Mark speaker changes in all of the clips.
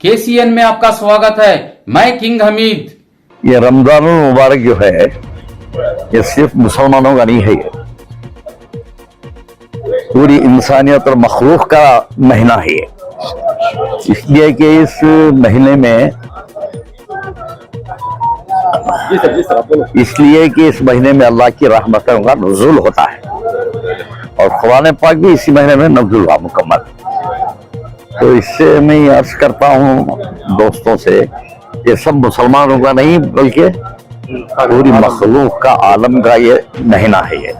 Speaker 1: KCN में आपका स्वागत है। मैं किंग हमीद।
Speaker 2: ये रमजान मुबारक जो है ये सिर्फ मुसलमानों का नहीं है, ये पूरी इंसानियत और मखलूक का महीना है ये। इसलिए कि इस महीने में अल्लाह की रहमतों का नुज़ूल होता है और कुरान पाक भी इसी महीने में नज़ूल हुआ मुकम्मल। तो इससे मैं अर्ज करता हूँ दोस्तों से, ये सब मुसलमानों का नहीं बल्कि पूरी मखलूक का आलम का ये महीना है ये।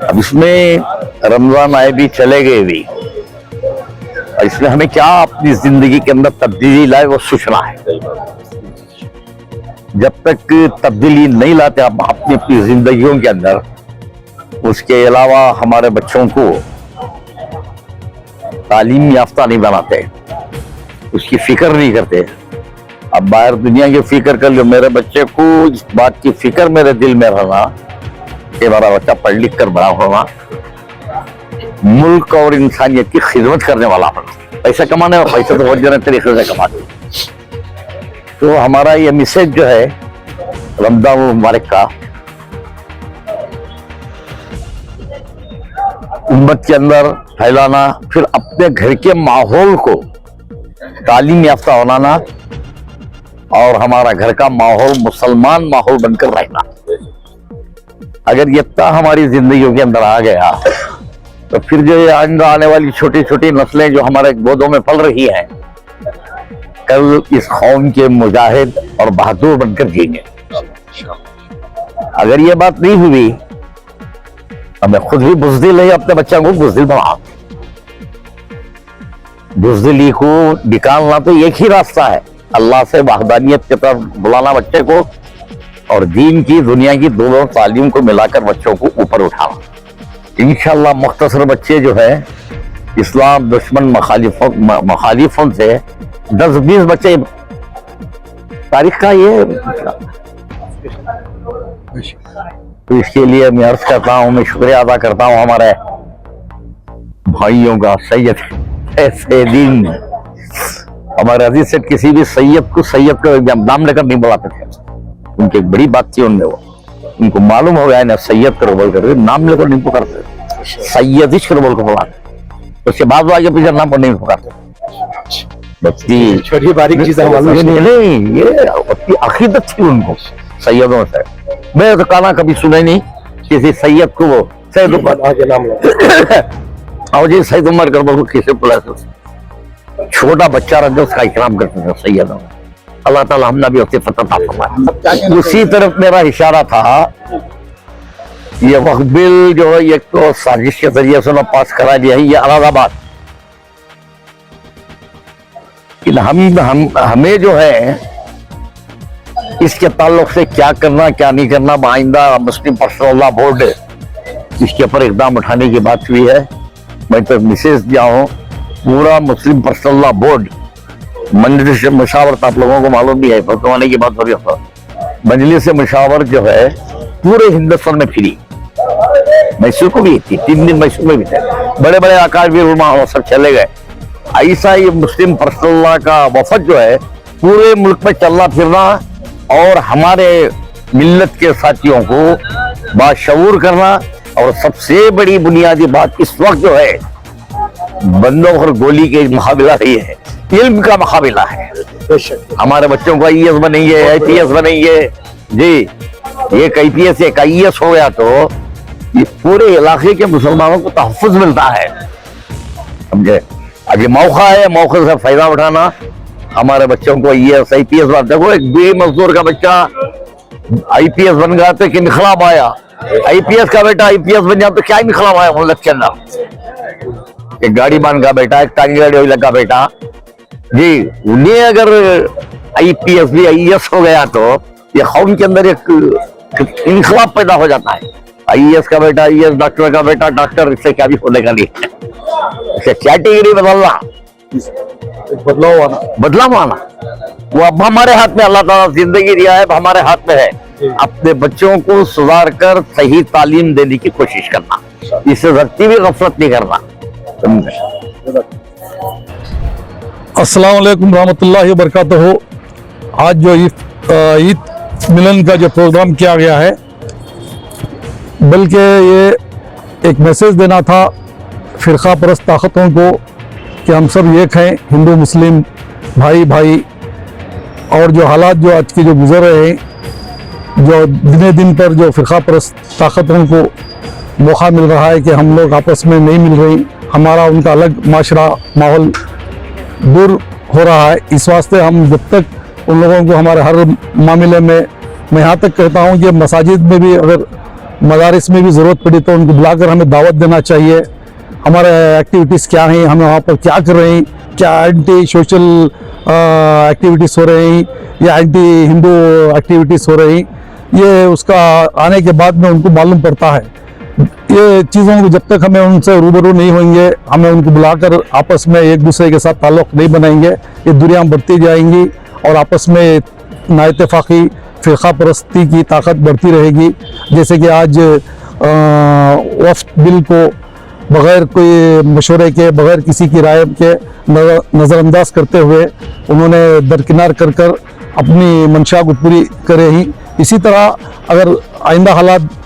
Speaker 2: अब इसमें रमजान आए भी चले गए भी, इसमें हमें क्या अपनी जिंदगी के अंदर तब्दीली लाए वो सोचना है। जब तक तब्दीली नहीं लाते आप अपनी अपनी जिंदगियों के अंदर, उसके अलावा हमारे बच्चों को तालीम याफ्ता नहीं बनाते, उसकी फिक्र नहीं करते। अब बाहर दुनिया की फिक्र कर लो, मेरे बच्चे को इस बात की फिक्र मेरे दिल में रहना कि हमारा बच्चा पढ़ लिख कर बड़ा होना, मुल्क और इंसानियत की खिदमत करने वाला होना। पैसा कमाने और पैसा तो बहुत जरूरी तरीके से कमाते। तो हमारा ये मैसेज जो है रमजान मुबारक का उम्मत के अंदर फैलाना, फिर अपने घर के माहौल को तालीम याफ्ता बनाना और हमारा घर का माहौल मुसलमान माहौल बनकर रहना। अगर ये हमारी जिंदगियों के अंदर आ गया तो फिर जो ये आने वाली छोटी छोटी नस्लें जो हमारे गोदों में पल रही हैं, कल इस कौम के मुजाहिद और बहादुर बनकर जिएंगे। अगर ये बात नहीं हुई, हमें खुद भी बुज़दिल है, अपने बच्चों को बुज़दिल बनाओ। बुज़दिली को निकालना तो एक ही रास्ता है, अल्लाह से वहदानियत की तरफ बुलाना बच्चे को, और दीन की दुनिया की दोनों तालीम को मिलाकर बच्चों को ऊपर उठाना। इंशाअल्लाह मुख्तसर बच्चे जो है इस्लाम दुश्मन मुखालिफों से 10-20 बच्चे तारीख का ये। तो इसके लिए मैं अर्ज करता हूँ, मैं शुक्रिया अदा करता हूँ हमारे भाइयों का। सैयदीन हमारे अजीज से किसी भी सैयद को नाम लेकर नहीं बुलाते थे, उनकी एक बड़ी बात थी उनमें, वो उनको मालूम हो गया ना सैयद कर बोल कर नाम लेकर नहीं पुकारते, सैयदिश कर बोल कर बुलाते। उसके बाद वो आगे पीछे नाम पर नहीं पुकारते।
Speaker 3: छोटी बारीक चीजें
Speaker 2: नहीं, ये अपनी अकीदत थी उनको सैयदों से। मैं तो काना कभी सुना नहीं किसी सैयद को वो सैयद और जी सैयद उमर कर बोल किसी बुला, छोटा बच्चा रखते उसका इकराम करते थे सैयदों। अल्लाह ताला हमने भी उससे फतह फरमाया। उसी तरफ मेरा इशारा था। ये वक्फ बिल जो है एक तो साजिश के जरिए से पास करा लिया है, ये अलग बात। हमें जो है इसके ताल्लुक से क्या करना क्या नहीं करना, आइंदा मुस्लिम पर्सनल लॉ बोर्ड इसके ऊपर इकदाम उठाने की बात हुई है। मैं तो मैसेज दिया हूँ, पूरा मुस्लिम पर्सनल लॉ बोर्ड मजलिस मुशावरत, आप लोगों को मालूम भी है, फतवाने की बात हो रही है। मजलिस मुशावरत जो है पूरे हिंदुस्तान में फिरी, मैसूर को भी थी, 3 दिन मैसूर में भी थे, बड़े बड़े आकार भी उलमा सब चले गए। ऐसा ये मुस्लिम पर्सनल लॉ का वफद जो है पूरे मुल्क में चलना फिरना और हमारे मिल्लत के साथियों को बाशऊर करना। और सबसे बड़ी बुनियादी बात इस वक्त जो है बंदूक और गोली के मुकाबला नहीं है, इल्म का मुकाबला है। हमारे बच्चों को IAS बनेंगे, IPS बनेंगे जी। एक IPS एक IAS हो गया तो ये पूरे इलाके के मुसलमानों को तहफ़्फ़ुज़ मिलता है, समझे। अब ये मौका है, मौके से फायदा उठाना। हमारे बच्चों को IAS IPS बना। देखो एक बे मजदूर का बच्चा IPS बन गया तो इनकलाब आया, IPS का बेटा IPS बन गया तो क्या इनकलाब आया मुल्क के अंदर। एक गाड़ी बांध का बेटा, एक टांगी गाड़ी लगा बेटा जी, उन्हें अगर IPS भी IAS हो गया तो ये कौम के अंदर एक इनकलाब पैदा हो जाता है। IAS का बेटा IAS, डॉक्टर का बेटा डॉक्टर, इससे क्या भी होने का नहीं है। इससे कैटेगरी बदलना, बदलाव आना वो अब हमारे हाथ में। अल्लाह ताला जिंदगी दिया है, हमारे हाथ में है। अपने बच्चों को सुधार कर सही तालीम देने की कोशिश करना, इससे रत्ती भी गफलत नहीं करना।
Speaker 3: अस्सलाम वालेकुम रहमतुल्लाहि व बरकातहू। आज जो ईद मिलन का जो प्रोग्राम किया गया है, बल्कि ये एक मैसेज देना था फ़िरक़ा परस्त ताकतों को कि हम सब एक हैं, हिंदू मुस्लिम भाई भाई। और जो हालात जो आज के जो गुजर रहे हैं, जो दिने दिन पर जो फ़िरक़ा परस्त ताकतों को मौका मिल रहा है कि हम लोग आपस में नहीं मिल रही, हमारा उनका अलग माशरा माहौल दूर हो रहा है। इस वास्ते हम जब तक उन लोगों को हमारे हर मामले में, मैं यहाँ तक कहता हूँ कि मसाजिद में भी, अगर मदारिस में भी ज़रूरत पड़ी तो उनको बुलाकर हमें दावत देना चाहिए। हमारे एक्टिविटीज़ क्या हैं, हम वहाँ पर क्या कर रहे हैं, क्या एंटी सोशल एक्टिविटीज़ हो रही हैं या एंटी हिंदू एक्टिविटीज़ हो रही, ये उसका आने के बाद में उनको मालूम पड़ता है। ये चीज़ों को जब तक हमें उनसे रूबरू नहीं होंगे, हमें उनको बुलाकर आपस में एक दूसरे के साथ ताल्लुक़ नहीं बनाएंगे, ये दूरियां बढ़ती जाएंगी और आपस में नाइतफाक़ी फ़िरक़ा परस्ती की ताकत बढ़ती रहेगी। जैसे कि आज वफ़द बिल को बग़ैर कोई मशवरे के, बग़ैर किसी की राय के नज़रअंदाज करते हुए उन्होंने दरकिनार कर कर अपनी मंशा को पूरी करे ही। इसी तरह अगर आइंदा हालात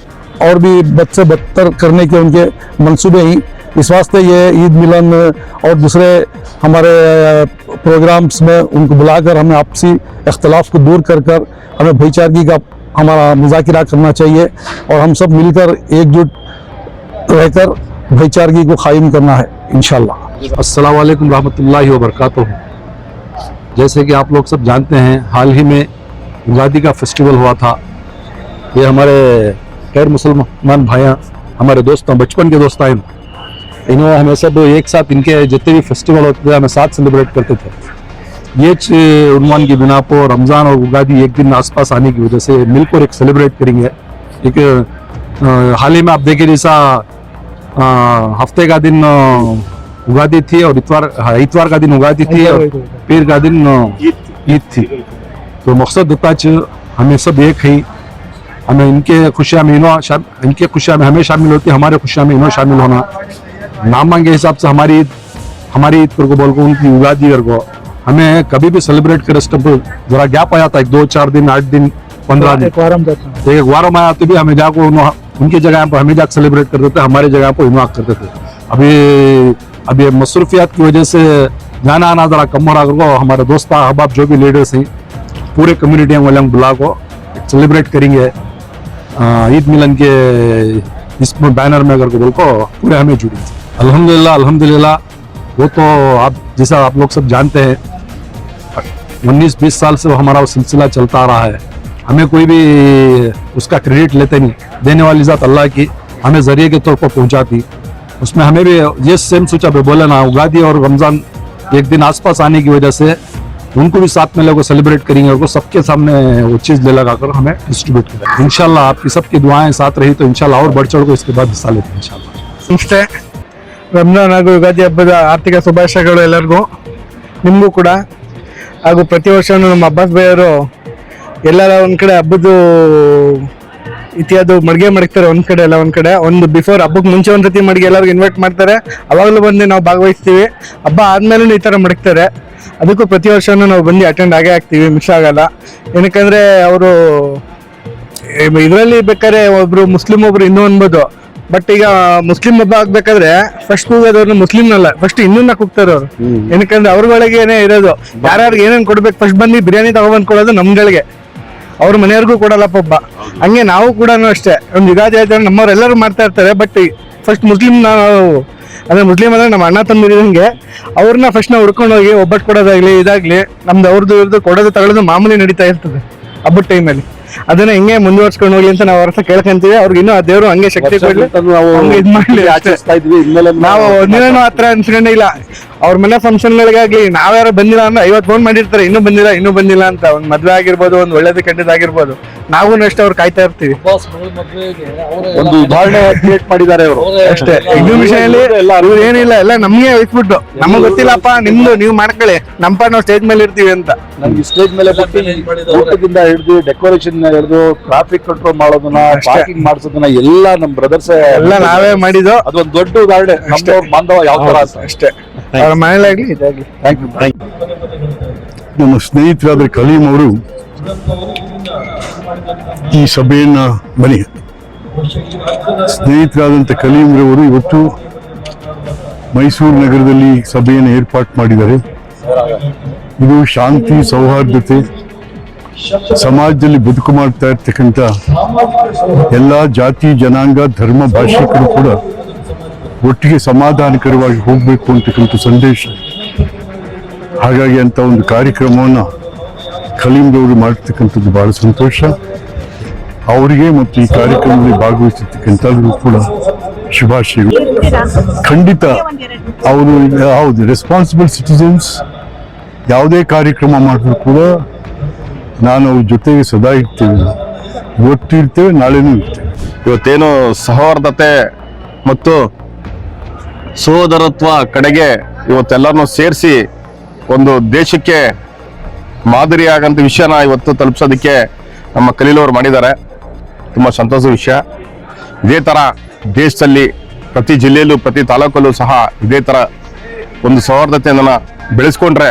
Speaker 3: और भी बद से बदतर करने के उनके मंसूबे ही, इस वास्ते ये ईद मिलन और दूसरे हमारे प्रोग्राम्स में उनको बुलाकर हमें आपसी इख्तलाफ को दूर कर कर हमें भाईचारगी का हमारा मुज़ाकिरा करना चाहिए और हम सब मिलकर एकजुट रहकर भाईचारगी को कायम करना है इंशाअल्लाह।
Speaker 4: अस्सलाम वालेकुम रहमतुल्लाहि व बरकातहू। जैसे कि आप लोग सब जानते हैं, हाल ही में उगादी का फेस्टिवल हुआ था। ये हमारे गैर मुसलमान भाइयाँ, हमारे दोस्त हैं, बचपन के दोस्त हैं, इन्होंने हमें सब एक साथ, इनके जितने भी फेस्टिवल होते थे हमें साथ सेलिब्रेट करते थे। ये उन्वान की बिना पर रमज़ान और उगादी एक दिन आसपास आने की वजह से मिलकर एक सेलिब्रेट करेंगे। एक हाल ही में आप देखें, जैसा हफ्ते का दिन उगादी थी और इतवार का दिन उगादी थी और पीर का दिन ईद थी। तो मकसद होता है हमें सब एक ही, हमें इनके खुशियाँ में इनके खुशियाँ में हमें शामिल होती है, हमारे खुशियाँ में इन्हों शामिल होना। नाम के हिसाब से हमारी ईद कर को बोल को, उनकी उगादी कर को हमें कभी भी सेलिब्रेट करे जरा गैप आया था, 2-4 दिन, 8 दिन, 15 दिन, एक वारम आया तो भी हमें जाको उनकी जगह पर हमें जाकर सेलिब्रेट करते थे, हमारी जगह पर इन्वाक करते थे। अभी मसरूफियात की वजह से जाना आना जरा कम हो रहा को, हमारे दोस्त अहबाब जो भी लीडर्स हैं पूरे कम्युनिटी वाले हम बुला को सेलिब्रेट करेंगे ईद मिलन के इसमें बैनर में अगर बोल को पूरे हमें जुड़ी। अल्हम्दुलिल्लाह वो तो आप जैसा आप लोग सब जानते हैं 19-20 साल से वो हमारा वो सिलसिला चलता आ रहा है। हमें कोई भी उसका क्रेडिट लेते नहीं, देने वाली ज़ात अल्लाह की, हमें जरिए के तौर पर पहुंचाती। उसमें हमें भी ये सेम सोचा बोले ना, उगादी और रमज़ान एक दिन आसपास आने की वजह से उनको भी साथ में लोगों को सेलिब्रेट करेंगे और वो सबके सामने वो चीज़ ले लगाकर हमें डिस्ट्रीब्यूट करेंगे इंशाल्लाह। आपकी सबकी दुआएं साथ रही तो इंशाल्लाह और बढ़ चढ़ को इसके बाद हिस्सा लेते हैं इंशाल्लाह।
Speaker 5: ಇಷ್ಟೇ ರಂಜಾನ್ ಹಾಗೂ ಯುಗಾದಿ ಹಬ್ಬದ ಆರ್ಥಿಕ ಶುಭಾಶಯಗಳು ಎಲ್ಲರಿಗೂ, ನಿಮಗೂ ಕೂಡ। ಹಾಗೂ ಪ್ರತಿ ವರ್ಷವೂ ನಮ್ಮ ಅಬ್ಬಾಸ್ ಭಾಯಿ ಅವರು ಎಲ್ಲರ ಒಂದು ಕಡೆ ಹಬ್ಬದ ಇತಿಹಾದ ಮಡಿಗೆ ಮಡಗ್ತಾರೆ, ಒಂದು ಕಡೆ ಎಲ್ಲ ಒಂದು ಕಡೆ ಒಂದು ಬಿಫೋರ್ ಹಬ್ಬಕ್ಕೆ ಮುಂಚೆ ಒಂದು ಸತಿ ಮಡಿಗೆ ಎಲ್ಲರಿಗೂ ಇನ್ವೈಟ್ ಮಾಡ್ತಾರೆ, ಅವಾಗಲೂ ಬಂದು ನಾವು ಭಾಗವಹಿಸ್ತೀವಿ। ಹಬ್ಬ ಆದ್ಮೇಲೂ ಈ ಥರ ಮಡಗ್ತಾರೆ, ಅದಕ್ಕೂ ಪ್ರತಿ ವರ್ಷವೂ ನಾವು ಬಂದು ಅಟೆಂಡ್ ಆಗೇ ಆಗ್ತೀವಿ, ಮಿಸ್ ಆಗಲ್ಲ। ಏನಕ್ಕಂದ್ರೆ ಅವರು ಇದರಲ್ಲಿ ಬೇಕಾದ್ರೆ ಒಬ್ರು ಮುಸ್ಲಿಂ ಒಬ್ರು ಹಿಂದೂ ಅನ್ಬೋದು, ಬಟ್ ಈಗ ಮುಸ್ಲಿಂ ಹಬ್ಬ ಆಗ್ಬೇಕಾದ್ರೆ ಫಸ್ಟ್ ಕೂಗೋದವ್ರನ್ನ ಮುಸ್ಲಿಂನಲ್ಲ, ಫಸ್ಟ್ ಹಿಂದೂನ ಕೂಗ್ತಾರೆ ಅವ್ರು। ಏನಕ್ಕಂದ್ರೆ ಅವ್ರಗಳಿಗೆ ಏನೇ ಇರೋದು, ಯಾರ್ಯಾರಿಗೆ ಏನೇನು ಕೊಡ್ಬೇಕು, ಫಸ್ಟ್ ಬಂದು ಬಿರಿಯಾನಿ ತಗೊಬಂದು ಕೊಡೋದು ನಮ್ಗಳಿಗೆ, ಅವ್ರ ಮನೆಯವ್ರಿಗೂ ಕೊಡಲ್ಲಪ್ಪ ಹಬ್ಬ। ಹಂಗೆ ನಾವು ಕೂಡ ಅಷ್ಟೇ, ಒಂದು ಯುಗಾದಿ ಆಯ್ತು ನಮ್ಮವ್ರೆಲ್ಲರೂ ಮಾಡ್ತಾ ಇರ್ತಾರೆ, ಬಟ್ ಫಸ್ಟ್ ಮುಸ್ಲಿಂ ನಾವು ಅಂದ್ರೆ ಮುಸ್ಲಿಂ ಅಂದ್ರೆ ನಮ್ಮ ಅಣ್ಣ ತಮ್ಮಂದಿರಂಗೆ ಅವ್ರನ್ನ ಫಸ್ಟ್ ನಾವು ಹುಡ್ಕೊಂಡು ಹೋಗಿ ಒಬ್ಬಟ್ಟು ಕೊಡೋದಾಗ್ಲಿ ಇದಾಗ್ಲಿ ನಮ್ದು ಅವ್ರದ್ದು ಇವ್ರದ್ದು ಕೊಡೋದು ತಗೊಳ್ಳೋದು ಮಾಮೂಲಿ ನಡೀತಾ ಇರ್ತದೆ ಹಬ್ಬದ ಟೈಮಲ್ಲಿ। ಅದನ್ನ ಹಿಂಗೆ ಮುಂದುವರ್ಸ್ಕೊಂಡು ಹೋಗ್ಲಿ ಅಂತ ನಾವು ಅವ್ರ ಹತ್ರ ಕೇಳ್ಕೊಂತೀವಿ, ಅವ್ರಿಗೆ ಇನ್ನೂ ಆ ದೇವರು ಹಂಗೆ ಶಕ್ತಿ ಕೊಡ್ಲಿ, ಹಂಗೆ ಇದ್ ಮಾಡ್ಲಿ ನಾವು ಒಂದಿನೂ ಹತ್ರ ಅನ್ಸ್ಕೊಂಡೇ ಇಲ್ಲ। ಅವ್ರ ಮನೆ ಫಂಕ್ಷನ್ಗಳಿಗಾಗ್ಲಿ ನಾವ್ಯಾರು ಬಂದಿಲ್ಲ ಅಂದ್ರೆ 50 ಫೋನ್ ಮಾಡಿರ್ತಾರೆ, ಇನ್ನೂ ಬಂದಿಲ್ಲ ಅಂತ। ಒಂದ್ ಮದ್ವೆ ಆಗಿರ್ಬೋದು, ಒಂದ್ ಒಳ್ಳೇದು ಕೆಟ್ಟದಾಗಿರ್ಬೋದು, ನಾವು ಅಷ್ಟೇ ಅವ್ರು ಕಾಯ್ತಾ ಇರ್ತೀವಿ।
Speaker 4: ಒಂದು ಉದಾಹರಣೆ ಕ್ರಿಯೇಟ್ ಮಾಡಿದ್ದಾರೆ ಅವರು
Speaker 5: ಅಷ್ಟೇ, ಎಕ್ಸಿಬಿಷನ್ ಅಲ್ಲಿ ಇವ್ರು ಏನಿಲ್ಲ, ಎಲ್ಲ ನಮ್ಗೆ ವಹಿಸ್ಬಿಟ್ಟು ನಮಗ್ ಗೊತ್ತಿಲ್ಲಪ್ಪ ನಿಮ್ದು ನೀವು ಮಾಡ್ಕೊಳ್ಳಿ, ನಮ್ಮಪ್ಪ ನಾವು ಸ್ಟೇಜ್ ಮೇಲೆ ಇರ್ತೀವಿ ಅಂತ।
Speaker 4: ನಮ್ಗೆ ಸ್ಟೇಜ್ ಮೇಲೆ ಊಟದಿಂದ ಹಿಡಿದು ಡೆಕೋರೇಷನ್ ಹಿಡಿದು ಟ್ರಾಫಿಕ್ ಕಂಟ್ರೋಲ್ ಮಾಡೋದನ್ನ, ಪಾರ್ಕಿಂಗ್ ಮಾಡಿಸೋದನ್ನ ಎಲ್ಲ ನಮ್ ಬ್ರದರ್ಸ್
Speaker 5: ಎಲ್ಲ ನಾವೇ ಮಾಡಿದ್ದು,
Speaker 4: ಅದೊಂದು ದೊಡ್ಡ ಉದಾಹರಣೆ ನಮ್ಮ ಬಾಂಧವ ಯಾವ ತರ
Speaker 5: ಅಷ್ಟೇ। ಅವ್ರ ಮನೇಲಾಗ್ಲಿ ಇದಾಗ್ಲಿ.
Speaker 2: Thank you.
Speaker 6: ನಮ್ಮ ಸ್ನೇಹಿತರಾದ ಕಲೀಂ ಅವರು ಈ ಸಭೆಯನ್ನ ಬನ್ನಿ ಸ್ನೇಹಿತರಾದಂಥ ಕಲೀಂರವರು ಇವತ್ತು ಮೈಸೂರು ನಗರದಲ್ಲಿ ಸಭೆಯನ್ನು ಏರ್ಪಾಡು ಮಾಡಿದ್ದಾರೆ. ಇದು ಶಾಂತಿ ಸೌಹಾರ್ದತೆ ಸಮಾಜದಲ್ಲಿ ಬದುಕು ಮಾಡ್ತಾ ಇರ್ತಕ್ಕಂಥ ಎಲ್ಲ ಜಾತಿ ಜನಾಂಗ ಧರ್ಮ ಭಾಷಿಕರು ಕೂಡ ಒಟ್ಟಿಗೆ ಸಮಾಧಾನಕರವಾಗಿ ಹೋಗಬೇಕು ಅಂತಕ್ಕಂಥ ಸಂದೇಶ. ಹಾಗಾಗಿ ಅಂತ ಒಂದು ಕಾರ್ಯಕ್ರಮವನ್ನು ಕಲೀಂರವರು ಮಾಡ್ತಕ್ಕಂಥದ್ದು ಬಹಳ ಸಂತೋಷ. ಅವರಿಗೆ ಮತ್ತು ಈ ಕಾರ್ಯಕ್ರಮದಲ್ಲಿ ಭಾಗವಹಿಸಿರ್ತಕ್ಕಂಥವ್ರು ಕೂಡ ಶುಭಾಶಯಗಳು. ಖಂಡಿತ ಅವರು ಹೌದು ರೆಸ್ಪಾನ್ಸಿಬಲ್ ಸಿಟಿಸನ್ಸ್. ಯಾವುದೇ ಕಾರ್ಯಕ್ರಮ ಮಾಡಿದ್ರು ಕೂಡ ನಾನು ಅವ್ರ ಜೊತೆಗೆ ಸದಾ ಇರ್ತೇವೆ. ಇವತ್ತು ಇರ್ತೇವೆ, ನಾಳೆನೂ ಇರ್ತೇವೆ.
Speaker 7: ಇವತ್ತೇನು ಸೌಹಾರ್ದತೆ ಮತ್ತು ಸಹೋದರತ್ವ ಕಡೆಗೆ ಇವತ್ತೆಲ್ಲರನ್ನೂ ಸೇರಿಸಿ ಒಂದು ದೇಶಕ್ಕೆ ಮಾದರಿಯಾಗಂತ ವಿಷಯನ ಇವತ್ತು ತಲುಪಿಸೋದಕ್ಕೆ ನಮ್ಮ ಕಲೀಲವರು ಮಾಡಿದ್ದಾರೆ. ತುಂಬ ಸಂತೋಷದ ವಿಷಯ. ಇದೇ ಥರ ದೇಶದಲ್ಲಿ ಪ್ರತಿ ಜಿಲ್ಲೆಯಲ್ಲೂ ಪ್ರತಿ ತಾಲೂಕಲ್ಲೂ ಸಹ ಇದೇ ಥರ ಒಂದು ಸೌಹಾರ್ದತೆಯನ್ನು ಬೆಳೆಸ್ಕೊಂಡ್ರೆ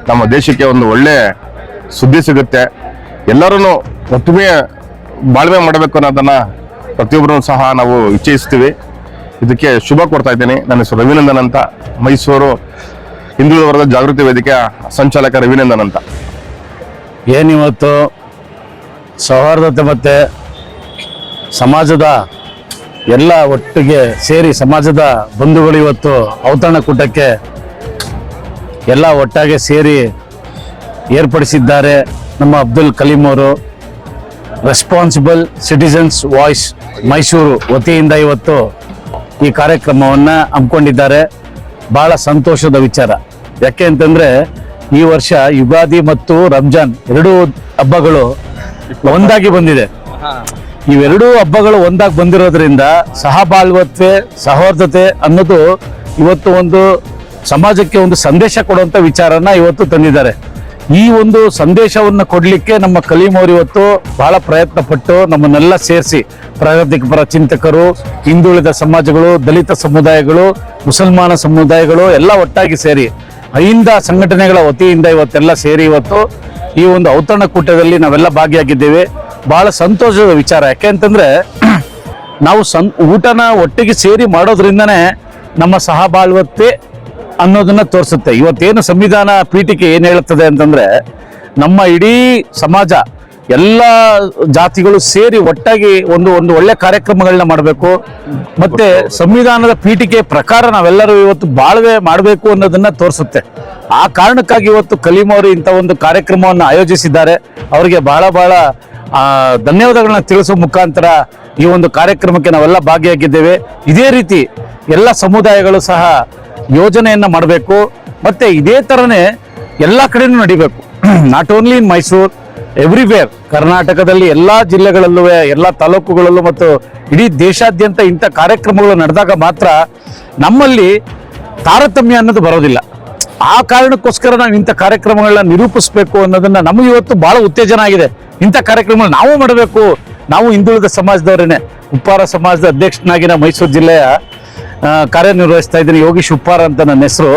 Speaker 7: ನಮ್ಮ ದೇಶಕ್ಕೆ ಒಂದು ಒಳ್ಳೆ ಸುದ್ದಿ ಸಿಗುತ್ತೆ. ಎಲ್ಲರೂ ಒಟ್ಟಿಗೆ ಬಾಳ್ವೆ ಮಾಡಬೇಕು ಅನ್ನೋದನ್ನು ಪ್ರತಿಯೊಬ್ಬರೂ ಸಹ ನಾವು ಇಚ್ಛಿಸ್ತೀವಿ. ಇದಕ್ಕೆ ಶುಭ ಕೊಡ್ತಾ ಇದ್ದೀನಿ. ನನ್ನ ಹೆಸರು ರವಿನಂದನ್ ಅಂತ, ಮೈಸೂರು ಹಿಂದುಳಿದ ವರ್ಗದ ಜಾಗೃತಿ ವೇದಿಕೆಯ ಸಂಚಾಲಕ ರವಿನಂದನ್ ಅಂತ.
Speaker 8: ಏನಿವತ್ತು ಸೌಹಾರ್ದತೆ ಮತ್ತು ಸಮಾಜದ ಎಲ್ಲ ಒಟ್ಟಿಗೆ ಸೇರಿ ಸಮಾಜದ ಬಂಧುಗಳು ಇವತ್ತು ಔತಣಕೂಟಕ್ಕೆ ಎಲ್ಲ ಒಟ್ಟಾಗೆ ಸೇರಿ ಏರ್ಪಡಿಸಿದ್ದಾರೆ. ನಮ್ಮ ಅಬ್ದುಲ್ ಕಲೀಂ ಅವರು ರೆಸ್ಪಾನ್ಸಿಬಲ್ ಸಿಟಿಸನ್ಸ್ ವಾಯ್ಸ್ ಮೈಸೂರು ವತಿಯಿಂದ ಇವತ್ತು ಈ ಕಾರ್ಯಕ್ರಮವನ್ನು ಹಮ್ಮಿಕೊಂಡಿದ್ದಾರೆ. ಭಾಳ ಸಂತೋಷದ ವಿಚಾರ. ಯಾಕೆ ಅಂತಂದರೆ ಈ ವರ್ಷ ಯುಗಾದಿ ಮತ್ತು ರಂಜಾನ್ ಎರಡೂ ಹಬ್ಬಗಳು ಒಂದಾಗಿ ಬಂದಿದೆ. ಇವೆರಡೂ ಹಬ್ಬಗಳು ಒಂದಾಗಿ ಬಂದಿರೋದ್ರಿಂದ ಸಹಬಾಳ್ವತ್ವೆ ಸಹೋದರತೆ ಅನ್ನೋದು ಇವತ್ತು ಒಂದು ಸಮಾಜಕ್ಕೆ ಒಂದು ಸಂದೇಶ ಕೊಡುವಂಥ ವಿಚಾರನ ಇವತ್ತು ತಂದಿದ್ದಾರೆ. ಈ ಒಂದು ಸಂದೇಶವನ್ನು ಕೊಡಲಿಕ್ಕೆ ನಮ್ಮ ಕಲೀಂ ಅವರು ಇವತ್ತು ಬಹಳ ಪ್ರಯತ್ನ ಪಟ್ಟು ನಮ್ಮನ್ನೆಲ್ಲ ಸೇರಿಸಿ ಪ್ರಾಗತಿಕಪರ ಚಿಂತಕರು, ಹಿಂದುಳಿದ ಸಮಾಜಗಳು, ದಲಿತ ಸಮುದಾಯಗಳು, ಮುಸಲ್ಮಾನ ಸಮುದಾಯಗಳು ಎಲ್ಲ ಒಟ್ಟಾಗಿ ಸೇರಿ ಅಹಿಂದ ಸಂಘಟನೆಗಳ ವತಿಯಿಂದ ಇವತ್ತೆಲ್ಲ ಸೇರಿ ಇವತ್ತು ಈ ಒಂದು ಔತಣಕೂಟದಲ್ಲಿ ನಾವೆಲ್ಲ ಭಾಗಿಯಾಗಿದ್ದೇವೆ. ಬಹಳ ಸಂತೋಷದ ವಿಚಾರ. ಯಾಕೆ ಅಂತಂದ್ರೆ ನಾವು ಊಟನ ಒಟ್ಟಿಗೆ ಸೇರಿ ಮಾಡೋದ್ರಿಂದನೇ ನಮ್ಮ ಸಹಬಾಳ್ವತೆ ಅನ್ನೋದನ್ನ ತೋರಿಸುತ್ತೆ. ಇವತ್ತೇನು ಸಂವಿಧಾನ ಪೀಠಿಕೆ ಏನು ಹೇಳುತ್ತದೆ ಅಂತಂದ್ರೆ ನಮ್ಮ ಇಡೀ ಸಮಾಜ ಎಲ್ಲ ಜಾತಿಗಳು ಸೇರಿ ಒಟ್ಟಾಗಿ ಒಂದು ಒಳ್ಳೆ ಕಾರ್ಯಕ್ರಮಗಳನ್ನ ಮಾಡಬೇಕು. ಮತ್ತೆ ಸಂವಿಧಾನದ ಪೀಠಿಕೆ ಪ್ರಕಾರ ನಾವೆಲ್ಲರೂ ಇವತ್ತು ಬಾಳ್ವೆ ಮಾಡಬೇಕು ಅನ್ನೋದನ್ನ ತೋರಿಸುತ್ತೆ. ಆ ಕಾರಣಕ್ಕಾಗಿ ಇವತ್ತು ಕಲೀಂ ಅವರು ಇಂಥ ಒಂದು ಕಾರ್ಯಕ್ರಮವನ್ನು ಆಯೋಜಿಸಿದ್ದಾರೆ. ಅವರಿಗೆ ಬಹಳ ಧನ್ಯವಾದಗಳನ್ನ ತಿಳಿಸುವ ಮುಖಾಂತರ ಈ ಒಂದು ಕಾರ್ಯಕ್ರಮಕ್ಕೆ ನಾವೆಲ್ಲ ಭಾಗಿಯಾಗಿದ್ದೇವೆ. ಇದೇ ರೀತಿ ಎಲ್ಲ ಸಮುದಾಯಗಳು ಸಹ ಯೋಜನೆಯನ್ನ ಮಾಡಬೇಕು. ಮತ್ತೆ ಇದೇ ಥರನೇ ಎಲ್ಲ ಕಡೆನೂ ನಡಿಬೇಕು. Not only in Mysuru, everywhere. ಕರ್ನಾಟಕದಲ್ಲಿ ಎಲ್ಲ ಜಿಲ್ಲೆಗಳಲ್ಲೂ ಎಲ್ಲ ತಾಲೂಕುಗಳಲ್ಲೂ ಮತ್ತು ಇಡೀ ದೇಶಾದ್ಯಂತ ಇಂಥ ಕಾರ್ಯಕ್ರಮಗಳು ನಡೆದಾಗ ಮಾತ್ರ ನಮ್ಮಲ್ಲಿ ತಾರತಮ್ಯ ಅನ್ನೋದು ಬರೋದಿಲ್ಲ. ಆ ಕಾರಣಕ್ಕೋಸ್ಕರ ನಾವು ಇಂಥ ಕಾರ್ಯಕ್ರಮಗಳನ್ನ ನಿರೂಪಿಸಬೇಕು ಅನ್ನೋದನ್ನ ನಮಗೆ ಇವತ್ತು ಬಹಳ ಉತ್ತೇಜನ ಆಗಿದೆ. ಇಂಥ ಕಾರ್ಯಕ್ರಮಗಳು ನಾವು ಮಾಡಬೇಕು. ನಾವು ಹಿಂದುಳಿದ ಸಮಾಜದವರೇನೆ. ಉಪ್ಪಾರ ಸಮಾಜದ ಅಧ್ಯಕ್ಷನಾಗಿ ಮೈಸೂರು ಜಿಲ್ಲೆಯ ಕಾರ್ಯನಿರ್ವಹಿಸ್ತಾ ಇದ್ದೀನಿ. ಯೋಗೀಶ್ ಉಪ್ಪಾರ ಅಂತ ನನ್ನ ಹೆಸರು.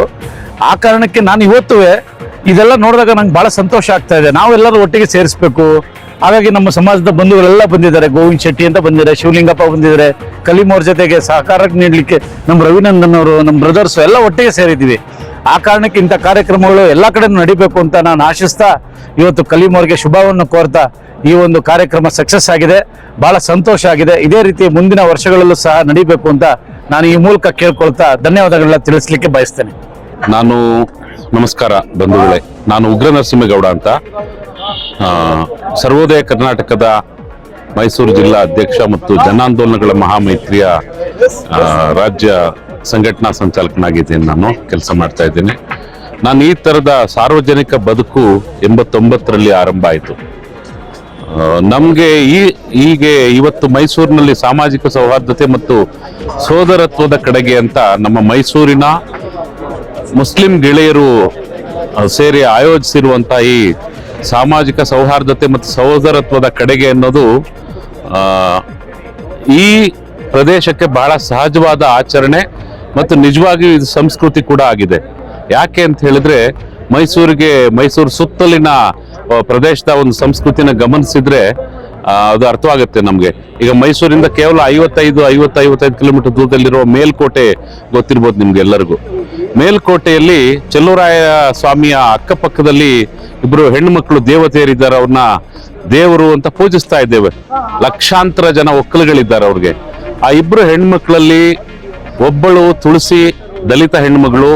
Speaker 8: ಆ ಕಾರಣಕ್ಕೆ ನಾನು ಇವತ್ತು ಇದೆಲ್ಲ ನೋಡಿದಾಗ ನಂಗೆ ಬಹಳ ಸಂತೋಷ ಆಗ್ತಾ ಇದೆ. ನಾವೆಲ್ಲರೂ ಒಟ್ಟಿಗೆ ಸೇರಿಸ್ಬೇಕು. ಹಾಗಾಗಿ ನಮ್ಮ ಸಮಾಜದ ಬಂಧುಗಳೆಲ್ಲ ಬಂದಿದ್ದಾರೆ. ಗೋವಿಂದ್ ಶೆಟ್ಟಿ ಅಂತ ಬಂದಿದ್ದಾರೆ, ಶಿವಲಿಂಗಪ್ಪ ಬಂದಿದ್ದಾರೆ. ಕಲೀಂ ಅವ್ರ ಜೊತೆಗೆ ಸಹಕಾರ ನೀಡಲಿಕ್ಕೆ ನಮ್ಮ ರವಿನಂದನ್ ಅವರು, ನಮ್ಮ ಬ್ರದರ್ಸ್ ಎಲ್ಲ ಒಟ್ಟಿಗೆ ಸೇರಿದ್ದೀವಿ. ಆ ಕಾರಣಕ್ಕೆ ಇಂಥ ಕಾರ್ಯಕ್ರಮಗಳು ಎಲ್ಲ ಕಡೆ ನಡಿಬೇಕು ಅಂತ ನಾನು ಆಶಿಸ್ತಾ ಇವತ್ತು ಕಲೀಂ ಅವ್ರಿಗೆ ಶುಭವನ್ನು ಕೋರ್ತಾ ಈ ಒಂದು ಕಾರ್ಯಕ್ರಮ ಸಕ್ಸಸ್ ಆಗಿದೆ. ಬಹಳ ಸಂತೋಷ ಆಗಿದೆ. ಇದೇ ರೀತಿ ಮುಂದಿನ ವರ್ಷಗಳಲ್ಲೂ ಸಹ ನಡಿಬೇಕು ಅಂತ ನಾನು ಈ ಮೂಲಕ ಕೇಳ್ಕೊಳ್ತಾ ಧನ್ಯವಾದಗಳನ್ನ ತಿಳಿಸ್ಲಿಕ್ಕೆ ಬಯಸ್ತೇನೆ.
Speaker 9: ನಮಸ್ಕಾರ ಬಂಧುಗಳೇ. ನಾನು ಉಗ್ರ ನರಸಿಂಹೇಗೌಡ ಅಂತ, ಸರ್ವೋದಯ ಕರ್ನಾಟಕದ ಮೈಸೂರು ಜಿಲ್ಲಾ ಅಧ್ಯಕ್ಷ ಮತ್ತು ಜನಾಂದೋಲನಗಳ ಮಹಾಮೈತ್ರಿಯ ರಾಜ್ಯ ಸಂಘಟನಾ ಸಂಚಾಲಕನಾಗಿದ್ದೀನಿ. ನಾನು ಕೆಲಸ ಮಾಡ್ತಾ ಇದ್ದೀನಿ. ನಾನು ಈ ಥರದ ಸಾರ್ವಜನಿಕ ಬದುಕು 89ರಲ್ಲಿ ಆರಂಭ ಆಯಿತು. ನಮಗೆ ಹೀಗೆ ಇವತ್ತು ಮೈಸೂರಿನಲ್ಲಿ ಸಾಮಾಜಿಕ ಸೌಹಾರ್ದತೆ ಮತ್ತು ಸೋದರತ್ವದ ಕಡೆಗೆ ಅಂತ ನಮ್ಮ ಮೈಸೂರಿನ ಮುಸ್ಲಿಂ ಗೆಳೆಯರು ಸೇರಿ ಆಯೋಜಿಸಿರುವಂತಹ ಈ ಸಾಮಾಜಿಕ ಸೌಹಾರ್ದತೆ ಮತ್ತು ಸಹೋದರತ್ವದ ಕಡೆಗೆ ಅನ್ನೋದು ಈ ಪ್ರದೇಶಕ್ಕೆ ಬಹಳ ಸಹಜವಾದ ಆಚರಣೆ ಮತ್ತು ನಿಜವಾಗಿಯೂ ಇದು ಸಂಸ್ಕೃತಿ ಕೂಡ ಆಗಿದೆ. ಯಾಕೆ ಅಂತ ಹೇಳಿದ್ರೆ ಮೈಸೂರು ಸುತ್ತಲಿನ ಪ್ರದೇಶದ ಒಂದು ಸಂಸ್ಕೃತಿನ ಗಮನಿಸಿದ್ರೆ ಅದು ಅರ್ಥವಾಗುತ್ತೆ ನಮ್ಗೆ. ಈಗ ಮೈಸೂರಿಂದ ಕೇವಲ 55 ಕಿಲೋಮೀಟರ್ ದೂರದಲ್ಲಿರುವ ಮೇಲ್ಕೋಟೆ ಗೊತ್ತಿರ್ಬೋದು ನಿಮ್ಗೆ ಎಲ್ಲರಿಗೂ. ಮೇಲ್ಕೋಟೆಯಲ್ಲಿ ಚೆಲುವರಾಯ ಸ್ವಾಮಿಯ ಅಕ್ಕಪಕ್ಕದಲ್ಲಿ ಇಬ್ರು ಹೆಣ್ಣು ಮಕ್ಕಳು ದೇವತೆಯರಿದ್ದಾರೆ. ಅವ್ರನ್ನ ದೇವರು ಅಂತ ಪೂಜಿಸ್ತಾ ಇದ್ದೇವೆ. ಲಕ್ಷಾಂತರ ಜನ ಒಕ್ಕಲುಗಳಿದ್ದಾರೆ ಅವ್ರಿಗೆ. ಆ ಇಬ್ರು ಹೆಣ್ಮಕ್ಳಲ್ಲಿ ಒಬ್ಬಳು ತುಳಸಿ ದಲಿತ ಹೆಣ್ಮಗಳು,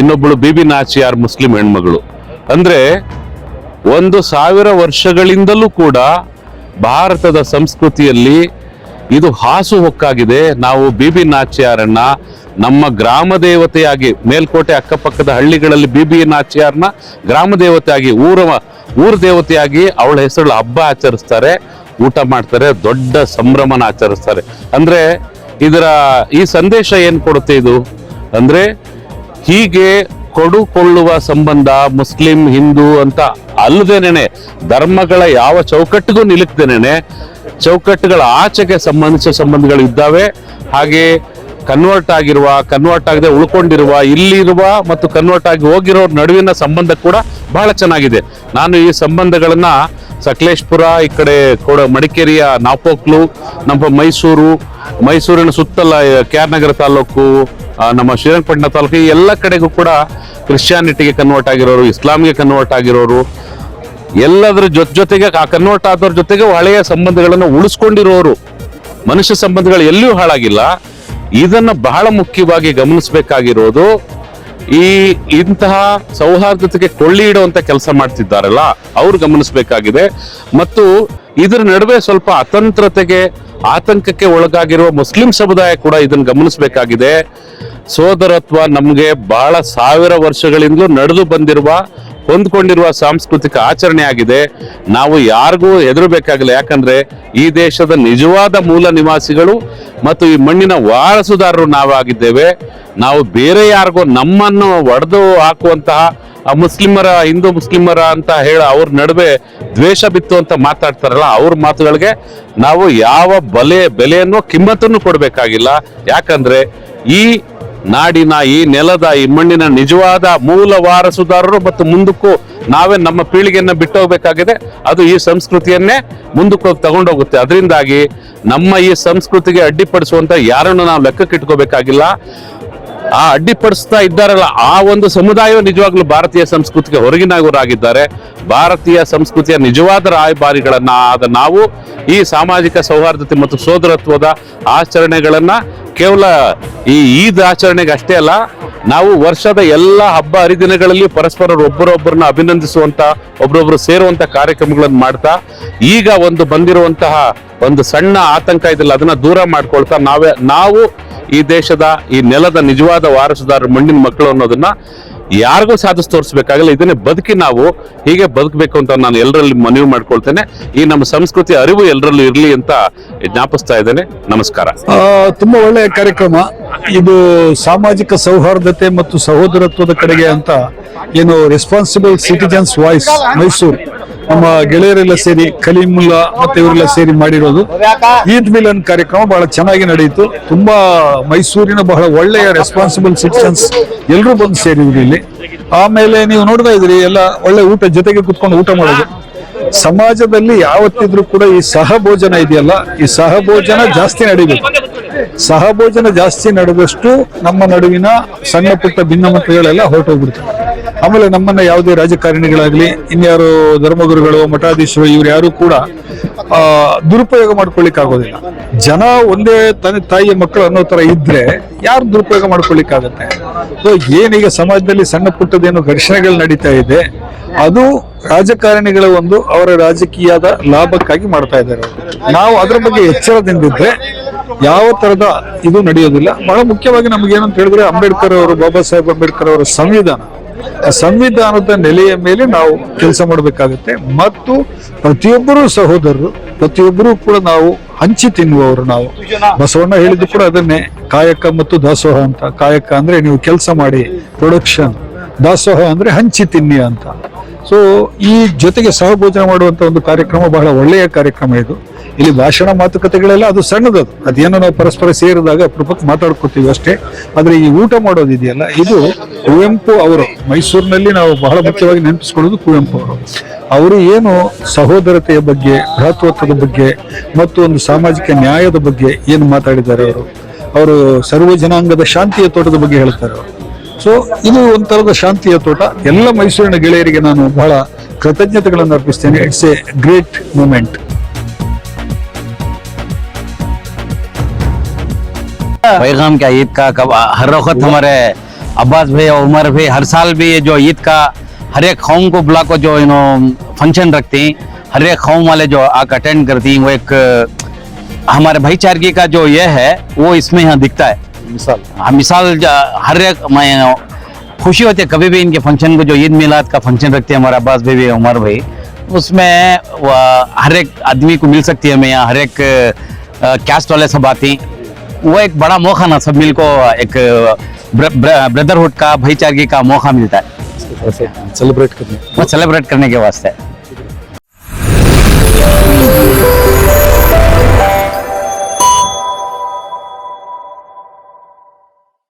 Speaker 9: ಇನ್ನೊಬ್ಬಳು ಬೀಬಿ ನಾಚಿಯಾರ್ ಮುಸ್ಲಿಂ ಹೆಣ್ಮಗಳು. ಅಂದ್ರೆ 1000 ವರ್ಷಗಳಿಂದಲೂ ಕೂಡ ಭಾರತದ ಸಂಸ್ಕೃತಿಯಲ್ಲಿ ಇದು ಹಾಸುಹೊಕ್ಕಾಗಿದೆ. ನಾವು ಬೀಬಿ ನಾಚಿಯಾರನ್ನ ನಮ್ಮ ಗ್ರಾಮ ದೇವತೆಯಾಗಿ, ಮೇಲ್ಕೋಟೆ ಅಕ್ಕಪಕ್ಕದ ಹಳ್ಳಿಗಳಲ್ಲಿ ಬೀಬಿ ನಾಚಿಯಾರ್ನ ಗ್ರಾಮ ದೇವತೆಯಾಗಿ, ಊರ ದೇವತೆಯಾಗಿ ಅವಳ ಹೆಸರು ಹಬ್ಬ ಆಚರಿಸ್ತಾರೆ, ಊಟ ಮಾಡ್ತಾರೆ, ದೊಡ್ಡ ಸಂಭ್ರಮನ ಆಚರಿಸ್ತಾರೆ. ಅಂದ್ರೆ ಈ ಸಂದೇಶ ಏನ್ ಕೊಡುತ್ತೆ ಇದು ಅಂದ್ರೆ, ಹೀಗೆ ಕೊಡುಕೊಳ್ಳುವ ಸಂಬಂಧ ಮುಸ್ಲಿಂ ಹಿಂದೂ ಅಂತ ಅಲ್ಲದೇನೆ, ಧರ್ಮಗಳ ಯಾವ ಚೌಕಟ್ಟಿಗೂ ನಿಲುಕ್ದೇನೆ ಚೌಕಟ್ಟುಗಳ ಆಚೆಗೆ ಸಂಬಂಧಿಸಿದ ಸಂಬಂಧಗಳು ಇದ್ದಾವೆ. ಹಾಗೆ ಕನ್ವರ್ಟ್ ಆಗದೆ ಉಳ್ಕೊಂಡಿರುವ, ಇಲ್ಲಿರುವ ಮತ್ತು ಕನ್ವರ್ಟ್ ಆಗಿ ಹೋಗಿರೋ ನಡುವಿನ ಸಂಬಂಧ ಕೂಡ ಬಹಳ ಚೆನ್ನಾಗಿದೆ. ನಾನು ಈ ಸಂಬಂಧಗಳನ್ನ ಸಕಲೇಶ್ಪುರ, ಈ ಕಡೆ ಮಡಿಕೇರಿಯ ನಾಪೋಕ್ಲು, ನಮ್ಮ ಮೈಸೂರಿನ ಸುತ್ತಲ KR ನಗರ ತಾಲೂಕು, ನಮ್ಮ ಶ್ರೀರಂಗಪಟ್ಟಣ ತಾಲೂಕು, ಈ ಎಲ್ಲ ಕಡೆಗೂ ಕೂಡ ಕ್ರಿಶ್ಚಿಯಾನಿಟಿಗೆ ಕನ್ವರ್ಟ್ ಆಗಿರೋರು, ಇಸ್ಲಾಂಗೆ ಕನ್ವರ್ಟ್ ಆಗಿರೋರು, ಎಲ್ಲದರ ಜೊತೆಗೆ ಆ ಕನ್ವರ್ಟ್ ಆದವ್ರ ಜೊತೆಗೆ ಹಳೆಯ ಸಂಬಂಧಗಳನ್ನು ಉಳಿಸ್ಕೊಂಡಿರೋರು. ಮನುಷ್ಯ ಸಂಬಂಧಗಳು ಎಲ್ಲಿಯೂ ಹಾಳಾಗಿಲ್ಲ. ಇದನ್ನ ಬಹಳ ಮುಖ್ಯವಾಗಿ ಗಮನಿಸಬೇಕಾಗಿರೋದು, ಇಂತಹ ಸೌಹಾರ್ದತೆಗೆ ಕೊಳ್ಳಿ ಇಡುವಂತ ಕೆಲಸ ಮಾಡ್ತಿದ್ದಾರಲ್ಲ ಅವ್ರು ಗಮನಿಸಬೇಕಾಗಿದೆ. ಮತ್ತು ಇದರ ನಡುವೆ ಸ್ವಲ್ಪ ಆತಂಕಕ್ಕೆ ಒಳಗಾಗಿರುವ ಮುಸ್ಲಿಂ ಸಮುದಾಯ ಕೂಡ ಇದನ್ನು ಗಮನಿಸಬೇಕಾಗಿದೆ. ಸೋದರತ್ವ ನಮ್ಗೆ ಬಹಳ 1000 ವರ್ಷಗಳಿಂದಲೂ ನಡೆದು ಬಂದಿರುವ, ಹೊಂದ್ಕೊಂಡಿರುವ ಸಾಂಸ್ಕೃತಿಕ ಆಚರಣೆ ಆಗಿದೆ. ನಾವು ಯಾರಿಗೂ ಹೆದರಬೇಕಾಗಿಲ್ಲ. ಯಾಕಂದ್ರೆ ಈ ದೇಶದ ನಿಜವಾದ ಮೂಲ ನಿವಾಸಿಗಳು ಮತ್ತು ಈ ಮಣ್ಣಿನ ವಾರಸುದಾರರು ನಾವಾಗಿದ್ದೇವೆ. ನಾವು ಬೇರೆ ಯಾರಿಗೂ ನಮ್ಮನ್ನು ಒಡೆದು ಹಾಕುವಂತಹ ಹಿಂದೂ ಮುಸ್ಲಿಮರ ಅಂತ ಅವ್ರ ನಡುವೆ ದ್ವೇಷ ಬಿತ್ತು ಅಂತ ಮಾತಾಡ್ತಾರಲ್ಲ, ಅವ್ರ ಮಾತುಗಳಿಗೆ ನಾವು ಯಾವ ಬೆಲೆಯನ್ನು ಕಿಮ್ಮತ್ತನ್ನು ಕೊಡಬೇಕಾಗಿಲ್ಲ. ಯಾಕಂದ್ರೆ ಈ ನಾಡಿನ, ಈ ನೆಲದ, ಈ ಮಣ್ಣಿನ ನಿಜವಾದ ಮೂಲ ವಾರಸುದಾರರು ಮತ್ತು ಮುಂದಕ್ಕೂ ನಾವೇ ನಮ್ಮ ಪೀಳಿಗೆಯನ್ನ ಬಿಟ್ಟೋಗ್ಬೇಕಾಗಿದೆ. ಅದು ಈ ಸಂಸ್ಕೃತಿಯನ್ನೇ ಮುಂದಕ್ಕೆ ಹೋಗಿ ತಗೊಂಡೋಗುತ್ತೆ. ಅದರಿಂದಾಗಿ ನಮ್ಮ ಈ ಸಂಸ್ಕೃತಿಗೆ ಅಡ್ಡಿಪಡಿಸುವಂತ ಯಾರನ್ನು ನಾವು ಲೆಕ್ಕಕ್ಕೆ ಇಟ್ಕೋಬೇಕಾಗಿಲ್ಲ. ಆ ಅಡ್ಡಿಪಡಿಸ್ತಾ ಇದ್ದಾರಲ್ಲ ಆ ಒಂದು ಸಮುದಾಯ ನಿಜವಾಗ್ಲೂ ಭಾರತೀಯ ಸಂಸ್ಕೃತಿಗೆ ಹೊರಗಿನವರಾಗಿದ್ದಾರೆ. ಭಾರತೀಯ ಸಂಸ್ಕೃತಿಯ ನಿಜವಾದ ರಾಯಭಾರಿಗಳನ್ನ ಆದ ನಾವು ಈ ಸಾಮಾಜಿಕ ಸೌಹಾರ್ದತೆ ಮತ್ತು ಸೋದರತ್ವದ ಆಚರಣೆಗಳನ್ನ ಕೇವಲ ಈ ಈದ್ ಆಚರಣೆಗೆ ಅಷ್ಟೇ ಅಲ್ಲ, ನಾವು ವರ್ಷದ ಎಲ್ಲ ಹಬ್ಬ ಹರಿದಿನಗಳಲ್ಲಿ ಪರಸ್ಪರ ಒಬ್ಬರೊಬ್ಬರನ್ನ ಅಭಿನಂದಿಸುವಂತ, ಒಬ್ಬರೊಬ್ರು ಸೇರುವಂತ ಕಾರ್ಯಕ್ರಮಗಳನ್ನು ಮಾಡ್ತಾ, ಈಗ ಬಂದಿರುವಂತಹ ಒಂದು ಸಣ್ಣ ಆತಂಕ ಇದೆಲ್ಲ ಅದನ್ನ ದೂರ ಮಾಡ್ಕೊಳ್ತಾ ನಾವು ಈ ದೇಶದ, ಈ ನೆಲದ ನಿಜವಾದ ವಾರಸುದಾರರು, ಮಣ್ಣಿನ ಮಕ್ಕಳು ಅನ್ನೋದನ್ನ ಯಾರಿಗೂ ಸಾಧಿಸಿ ತೋರಿಸ್ಬೇಕಾಗಲ್ಲ. ಇದನ್ನೇ ನಾವು ಹೀಗೆ ಬದುಕಬೇಕು ಅಂತ ನಾನು ಎಲ್ಲರಲ್ಲಿ ಮನವಿ ಮಾಡ್ಕೊಳ್ತೇನೆ. ಈ ನಮ್ಮ ಸಂಸ್ಕೃತಿ ಅರಿವು ಎಲ್ಲರಲ್ಲೂ ಇರಲಿ ಅಂತ ಜ್ಞಾಪಿಸ್ತಾ ಇದ್ದೇನೆ. ನಮಸ್ಕಾರ.
Speaker 3: ತುಂಬಾ ಒಳ್ಳೆಯ ಕಾರ್ಯಕ್ರಮ ಇದು. ಸಾಮಾಜಿಕ ಸೌಹಾರ್ದತೆ ಮತ್ತು ಸಹೋದರತ್ವದ ಕಡೆಗೆ ಅಂತ ಏನು ರೆಸ್ಪಾನ್ಸಿಬಲ್ ಸಿಟಿಜನ್ಸ್ ವಾಯ್ಸ್ ಮೈಸೂರು ನಮ್ಮ ಗೆಳೆಯರೆಲ್ಲ ಸೇರಿ, ಕಲೀಮುಲ್ಲಾ ಮತ್ತೆ ಇವರೆಲ್ಲ ಸೇರಿ ಮಾಡಿರೋದು ಈದ್ ಮಿಲನ್ ಕಾರ್ಯಕ್ರಮ ಬಹಳ ಚೆನ್ನಾಗಿ ನಡೆಯಿತು. ತುಂಬಾ ಮೈಸೂರಿನ ಬಹಳ ಒಳ್ಳೆಯ ರೆಸ್ಪಾನ್ಸಿಬಲ್ ಸಿಟಿಜನ್ಸ್ ಎಲ್ಲರೂ ಬಂದು ಸೇರಿದ್ರು ಇಲ್ಲಿ. ಆಮೇಲೆ ನೀವು ನೋಡ್ತಾ ಇದ್ರಿ ಎಲ್ಲ ಒಳ್ಳೆ ಊಟ, ಜೊತೆಗೆ ಕುತ್ಕೊಂಡು ಊಟ ಮಾಡೋದು. ಸಮಾಜದಲ್ಲಿ ಯಾವತ್ತಿದ್ರೂ ಕೂಡ ಈ ಸಹಭೋಜನ ಇದೆಯಲ್ಲ, ಈ ಸಹಭೋಜನ ಜಾಸ್ತಿ ನಡೀಬೇಕು. ಸಹಭೋಜನ ಜಾಸ್ತಿ ನಡೆದಷ್ಟು ನಮ್ಮ ನಡುವಿನ ಸಣ್ಣ ಪುಟ್ಟ ಭಿನ್ನಮತಗಳೆಲ್ಲ ಹೊರಟೋಗ್ಬಿಡ್ತವೆ. ಆಮೇಲೆ ನಮ್ಮನ್ನ ಯಾವುದೇ ರಾಜಕಾರಣಿಗಳಾಗ್ಲಿ, ಇನ್ಯಾರು ಧರ್ಮಗುರುಗಳು, ಮಠಾಧೀಶರು, ಇವ್ರು ಯಾರು ಕೂಡ ದುರುಪಯೋಗ ಮಾಡ್ಕೊಳ್ಳಿಕ್ ಆಗೋದಿಲ್ಲ. ಜನ ಒಂದೇ ತಾಯಿಯ ಮಕ್ಕಳು ಅನ್ನೋ ತರ ಇದ್ರೆ ಯಾರು ದುರುಪಯೋಗ ಮಾಡ್ಕೊಳ್ಳಿಕ್ಕಾಗತ್ತೆ? ಏನೀಗ ಸಮಾಜದಲ್ಲಿ ಸಣ್ಣ ಪುಟ್ಟದೇನು ಘರ್ಷಣೆಗಳು ನಡೀತಾ ಇದೆ, ಅದು ರಾಜಕಾರಣಿಗಳ ಅವರ ರಾಜಕೀಯದ ಲಾಭಕ್ಕಾಗಿ ಮಾಡ್ತಾ ಇದ್ದಾರೆ. ನಾವು ಅದರ ಬಗ್ಗೆ ಎಚ್ಚರದಿಂದಿದ್ರೆ ಯಾವ ತರದ ಇದು ನಡೆಯೋದಿಲ್ಲ. ಬಹಳ ಮುಖ್ಯವಾಗಿ ನಮ್ಗೇನಂತ ಹೇಳಿದ್ರೆ, ಬಾಬಾ ಸಾಹೇಬ್ ಅಂಬೇಡ್ಕರ್ ಅವರ ಸಂವಿಧಾನದ ನೆಲೆಯ ಮೇಲೆ ನಾವು ಕೆಲಸ ಮಾಡಬೇಕಾಗುತ್ತೆ. ಮತ್ತು ಪ್ರತಿಯೊಬ್ಬರೂ ಸಹೋದರರು, ಪ್ರತಿಯೊಬ್ಬರೂ ಕೂಡ ನಾವು ಹಂಚಿ ತಿನ್ನುವವರು. ನಾವು ಬಸವಣ್ಣ ಹೇಳಿದ್ದು ಕೂಡ ಅದನ್ನೇ, ಕಾಯಕ ಮತ್ತು ದಾಸೋಹ ಅಂತ. ಕಾಯಕ ಅಂದ್ರೆ ನೀವು ಕೆಲಸ ಮಾಡಿ ಪ್ರೊಡಕ್ಷನ್, ದಾಸೋಹ ಅಂದ್ರೆ ಹಂಚಿ ತಿನ್ನಿ ಅಂತ. ಸೊ ಈ ಜೊತೆಗೆ ಸಹಭೋಜನ ಮಾಡುವಂತ ಒಂದು ಕಾರ್ಯಕ್ರಮ ಬಹಳ ಒಳ್ಳೆಯ ಕಾರ್ಯಕ್ರಮ ಇದು. ಇಲ್ಲಿ ಭಾಷಣ ಮಾತುಕತೆಗಳೆಲ್ಲ ಅದು ಸಣ್ಣದದು, ಅದೇನೋ ನಾವು ಪರಸ್ಪರ ಸೇರಿದಾಗ ಅಪರೂಪಕ್ಕೆ ಮಾತಾಡ್ಕೋತೀವಿ ಅಷ್ಟೇ. ಆದ್ರೆ ಈ ಊಟ ಮಾಡೋದಿದೆಯಲ್ಲ, ಇದು ಕುವೆಂಪು ಅವರು, ಮೈಸೂರಿನಲ್ಲಿ ನಾವು ಬಹಳ ಮುಖ್ಯವಾಗಿ ನೆನಪಿಸ್ಕೊಳ್ಳೋದು ಕುವೆಂಪು ಅವರು ಏನು ಸಹೋದರತೆಯ ಬಗ್ಗೆ, ಭ್ರಾತೃತ್ವದ ಬಗ್ಗೆ ಮತ್ತು ಒಂದು ಸಾಮಾಜಿಕ ನ್ಯಾಯದ ಬಗ್ಗೆ ಏನು ಮಾತಾಡಿದ್ದಾರೆ ಅವರು ಸರ್ವ ಜನಾಂಗದ ಶಾಂತಿಯ ತೋಟದ ಬಗ್ಗೆ ಹೇಳ್ತಾರೆ ಅವರು. ಸೊ ಇದು ಒಂಥರದ ಶಾಂತಿಯ ತೋಟ. ಎಲ್ಲ ಮೈಸೂರಿನ ಗೆಳೆಯರಿಗೆ ನಾನು ಬಹಳ ಕೃತಜ್ಞತೆಗಳನ್ನು ಅರ್ಪಿಸ್ತೇನೆ. It's a great moment.
Speaker 8: पैगाम क्या ईद का कब हर वक्त हमारे अब्बास भाई और उमर भाई हर साल भी ये जो ईद का हर एक कौम को बुला को जो फंक्शन रखते हैं, हर एक कौम वाले जो आकर अटेंड करती हैं, वो एक हमारे भाईचारगी का जो ये है वो इसमें यहाँ दिखता है. मिसाल हर एक मैं खुशी होती है कभी भी इनके फंक्शन को, जो ईद मिलाद का फंक्शन रखते हैं हमारे अब्बास भाई उमर भाई, उसमें हर एक आदमी को मिल सकती है. हमें यहाँ हर एक कैस्ट वाले सब आते हैं. वो एक बड़ा मौका ना, सब मिल को एक ब्रदरहुड का, भाईचारगी का मौका मिलता है
Speaker 3: सेलिब्रेट करने
Speaker 8: वो सेलिब्रेट करने के वास्ते.